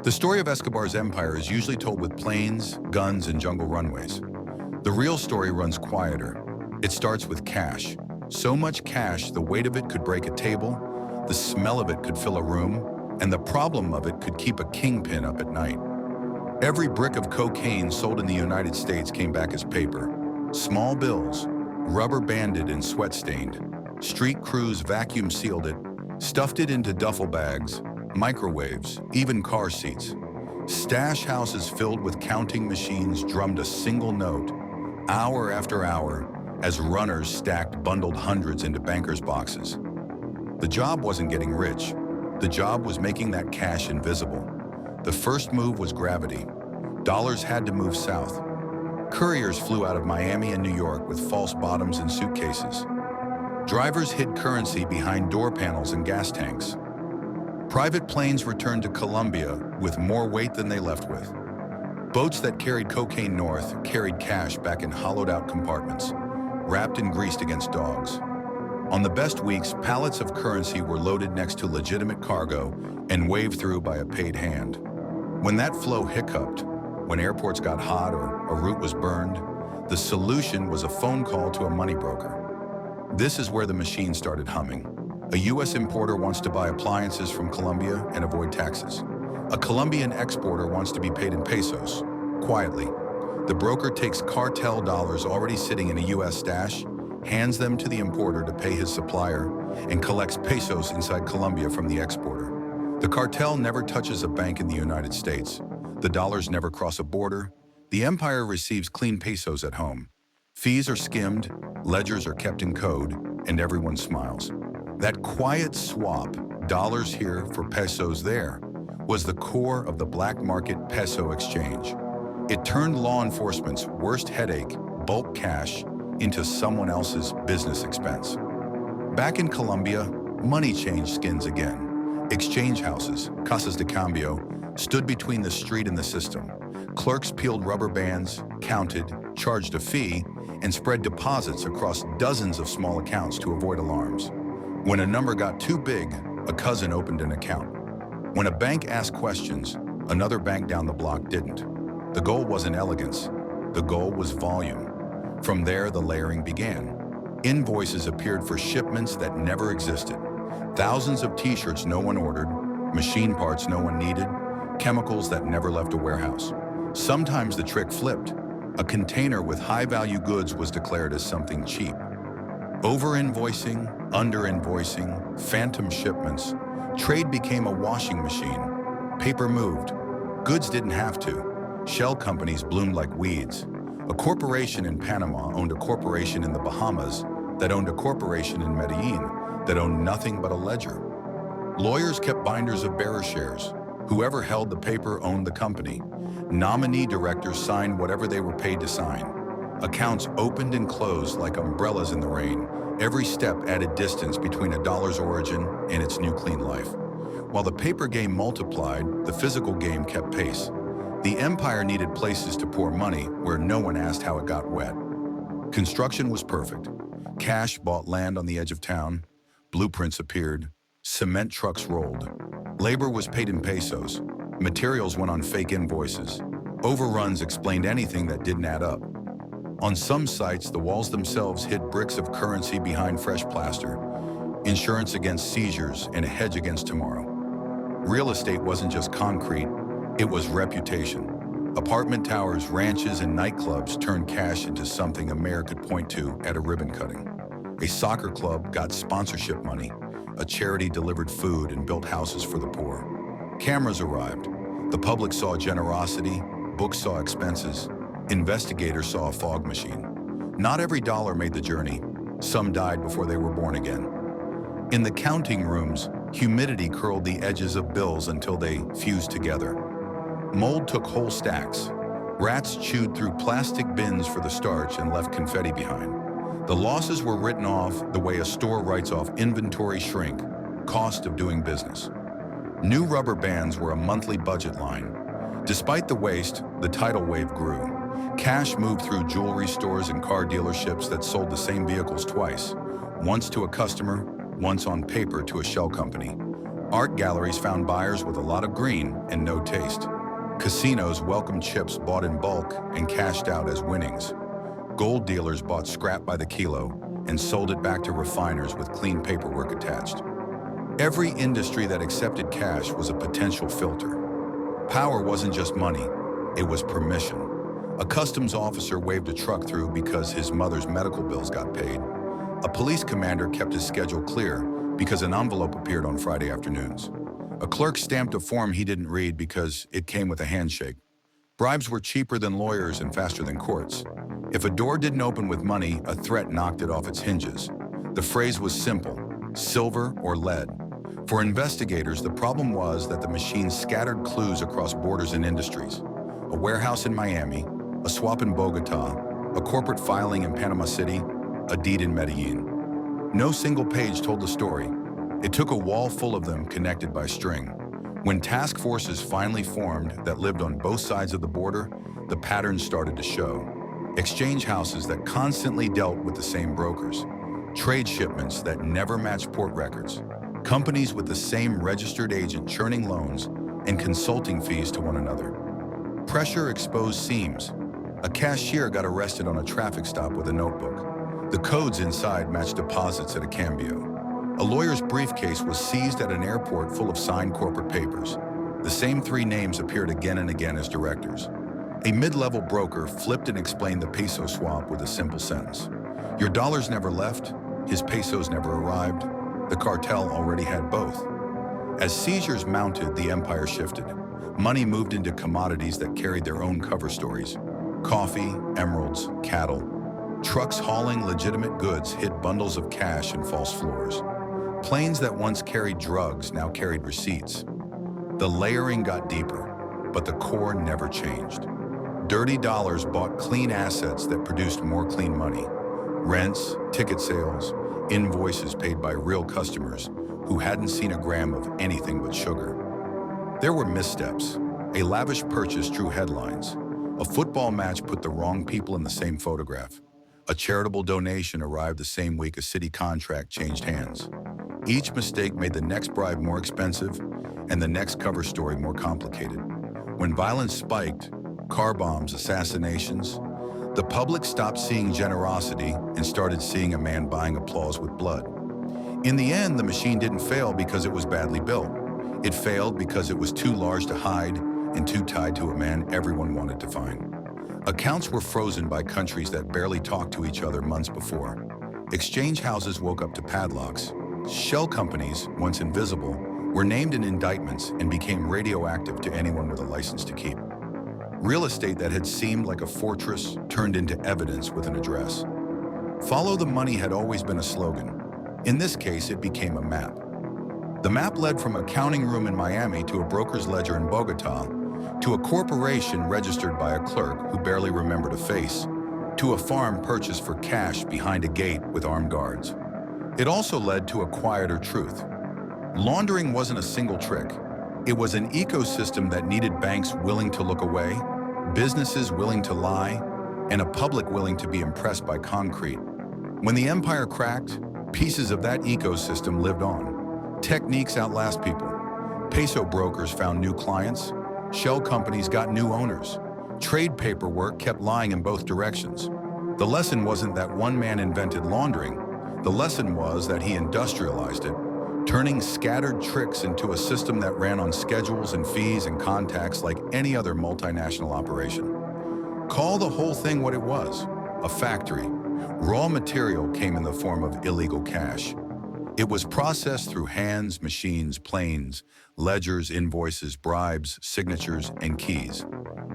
The story of Escobar's empire is usually told with planes, guns, and jungle runways. The real story runs quieter. It starts with cash. So much cash, the weight of it could break a table, the smell of it could fill a room, and the problem of it could keep a kingpin up at night. Every brick of cocaine sold in the United States came back as paper. Small bills, rubber-banded and sweat-stained. Street crews vacuum-sealed it, stuffed it into duffel bags, microwaves, even car seats. Stash houses filled with counting machines drummed a single note, hour after hour, as runners stacked bundled hundreds into bankers' boxes. The job wasn't getting rich. The job was making that cash invisible. The first move was gravity. Dollars had to move south. Couriers flew out of Miami and New York with false bottoms and suitcases. Drivers hid currency behind door panels and gas tanks. Private planes returned to Colombia with more weight than they left with. Boats that carried cocaine north carried cash back in hollowed-out compartments, wrapped and greased against dogs. On the best weeks, pallets of currency were loaded next to legitimate cargo and waved through by a paid hand. When that flow hiccuped, when airports got hot or a route was burned, the solution was a phone call to a money broker. This is where the machine started humming. A U.S. importer wants to buy appliances from Colombia and avoid taxes. A Colombian exporter wants to be paid in pesos, quietly. The broker takes cartel dollars already sitting in a U.S. stash, hands them to the importer to pay his supplier, and collects pesos inside Colombia from the exporter. The cartel never touches a bank in the United States. The dollars never cross a border. The empire receives clean pesos at home. Fees are skimmed, ledgers are kept in code, and everyone smiles. That quiet swap, dollars here for pesos there, was the core of the black market peso exchange. It turned law enforcement's worst headache, bulk cash, into someone else's business expense. Back in Colombia, money changed skins again. Exchange houses, casas de cambio, stood between the street and the system. Clerks peeled rubber bands, counted, charged a fee, and spread deposits across dozens of small accounts to avoid alarms. When a number got too big, a cousin opened an account. When a bank asked questions, another bank down the block didn't. The goal wasn't elegance. The goal was volume. From there, the layering began. Invoices appeared for shipments that never existed. Thousands of t-shirts no one ordered, machine parts no one needed, chemicals that never left a warehouse. Sometimes the trick flipped. A container with high-value goods was declared as something cheap. Over-invoicing, under-invoicing, phantom shipments. Trade became a washing machine. Paper moved. Goods didn't have to. Shell companies bloomed like weeds. A corporation in Panama owned a corporation in the Bahamas that owned a corporation in Medellin that owned nothing but a ledger. Lawyers kept binders of bearer shares. Whoever held the paper owned the company. Nominee directors signed whatever they were paid to sign. Accounts opened and closed like umbrellas in the rain. Every step added distance between a dollar's origin and its new clean life. While the paper game multiplied, the physical game kept pace. The empire needed places to pour money where no one asked how it got wet. Construction was perfect. Cash bought land on the edge of town. Blueprints appeared. Cement trucks rolled. Labor was paid in pesos. Materials went on fake invoices. Overruns explained anything that didn't add up. On some sites, the walls themselves hid bricks of currency behind fresh plaster, insurance against seizures, and a hedge against tomorrow. Real estate wasn't just concrete, it was reputation. Apartment towers, ranches, and nightclubs turned cash into something a mayor could point to at a ribbon cutting. A soccer club got sponsorship money. A charity delivered food and built houses for the poor. Cameras arrived. The public saw generosity, books saw expenses, investigators saw a fog machine. Not every dollar made the journey. Some died before they were born again. In the counting rooms, humidity curled the edges of bills until they fused together. Mold took whole stacks. Rats chewed through plastic bins for the starch and left confetti behind. The losses were written off the way a store writes off inventory shrink, cost of doing business. New rubber bands were a monthly budget line. Despite the waste, the tidal wave grew. Cash moved through jewelry stores and car dealerships that sold the same vehicles twice, once to a customer, once on paper to a shell company. Art galleries found buyers with a lot of green and no taste. Casinos welcomed chips bought in bulk and cashed out as winnings. Gold dealers bought scrap by the kilo and sold it back to refiners with clean paperwork attached. Every industry that accepted cash was a potential filter. Power wasn't just money, it was permission. A customs officer waved a truck through because his mother's medical bills got paid. A police commander kept his schedule clear because an envelope appeared on Friday afternoons. A clerk stamped a form he didn't read because it came with a handshake. Bribes were cheaper than lawyers and faster than courts. If a door didn't open with money, a threat knocked it off its hinges. The phrase was simple: silver or lead. For investigators, the problem was that the machine scattered clues across borders and industries. A warehouse in Miami, a swap in Bogota, a corporate filing in Panama City, a deed in Medellin. No single page told the story. It took a wall full of them connected by string. When task forces finally formed that lived on both sides of the border, the patterns started to show. Exchange houses that constantly dealt with the same brokers. Trade shipments that never matched port records. Companies with the same registered agent churning loans and consulting fees to one another. Pressure exposed seams. A cashier got arrested on a traffic stop with a notebook. The codes inside matched deposits at a cambio. A lawyer's briefcase was seized at an airport full of signed corporate papers. The same 3 names appeared again and again as directors. A mid-level broker flipped and explained the peso swap with a simple sentence. Your dollars never left, his pesos never arrived. The cartel already had both. As seizures mounted, the empire shifted. Money moved into commodities that carried their own cover stories. Coffee, emeralds, cattle. Trucks hauling legitimate goods hid bundles of cash and false floors. Planes that once carried drugs now carried receipts. The layering got deeper, but the core never changed. Dirty dollars bought clean assets that produced more clean money. Rents, ticket sales, invoices paid by real customers who hadn't seen a gram of anything but sugar. There were missteps. A lavish purchase drew headlines. A football match put the wrong people in the same photograph. A charitable donation arrived the same week a city contract changed hands. Each mistake made the next bribe more expensive and the next cover story more complicated. When violence spiked, car bombs, assassinations, the public stopped seeing generosity and started seeing a man buying applause with blood. In the end, the machine didn't fail because it was badly built. It failed because it was too large to hide and too tied to a man everyone wanted to find. Accounts were frozen by countries that barely talked to each other months before. Exchange houses woke up to padlocks. Shell companies, once invisible, were named in indictments and became radioactive to anyone with a license to keep. Real estate that had seemed like a fortress turned into evidence with an address. Follow the money had always been a slogan. In this case, it became a map. The map led from a counting room in Miami to a broker's ledger in Bogota, to a corporation registered by a clerk who barely remembered a face, to a farm purchased for cash behind a gate with armed guards. It also led to a quieter truth. Laundering wasn't a single trick. It was an ecosystem that needed banks willing to look away, businesses willing to lie, and a public willing to be impressed by concrete. When the empire cracked, pieces of that ecosystem lived on. Techniques outlast people. Peso brokers found new clients. Shell companies got new owners. Trade paperwork kept lying in both directions. The lesson wasn't that one man invented laundering. The lesson was that he industrialized it, turning scattered tricks into a system that ran on schedules and fees and contacts like any other multinational operation. Call the whole thing what it was, a factory. Raw material came in the form of illegal cash. It was processed through hands, machines, planes, ledgers, invoices, bribes, signatures, and keys.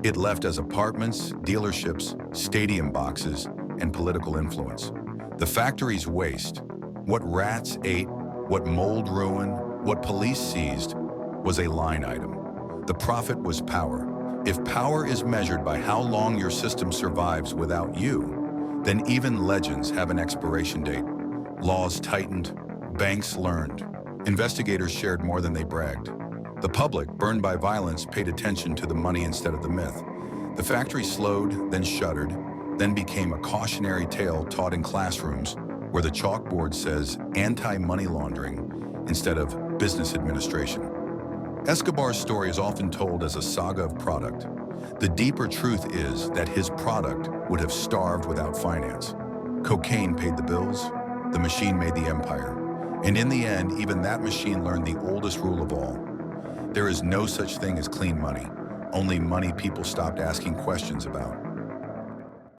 It left as apartments, dealerships, stadium boxes, and political influence. The factory's waste, what rats ate, what mold ruined, what police seized, was a line item. The profit was power. If power is measured by how long your system survives without you, then even legends have an expiration date. Laws tightened, banks learned, investigators shared more than they bragged. The public, burned by violence, paid attention to the money instead of the myth. The factory slowed, then shuttered, then became a cautionary tale taught in classrooms where the chalkboard says anti-money laundering instead of business administration. Escobar's story is often told as a saga of product. The deeper truth is that his product would have starved without finance. Cocaine paid the bills, the machine made the empire. And in the end, even that machine learned the oldest rule of all. There is no such thing as clean money, only money people stopped asking questions about.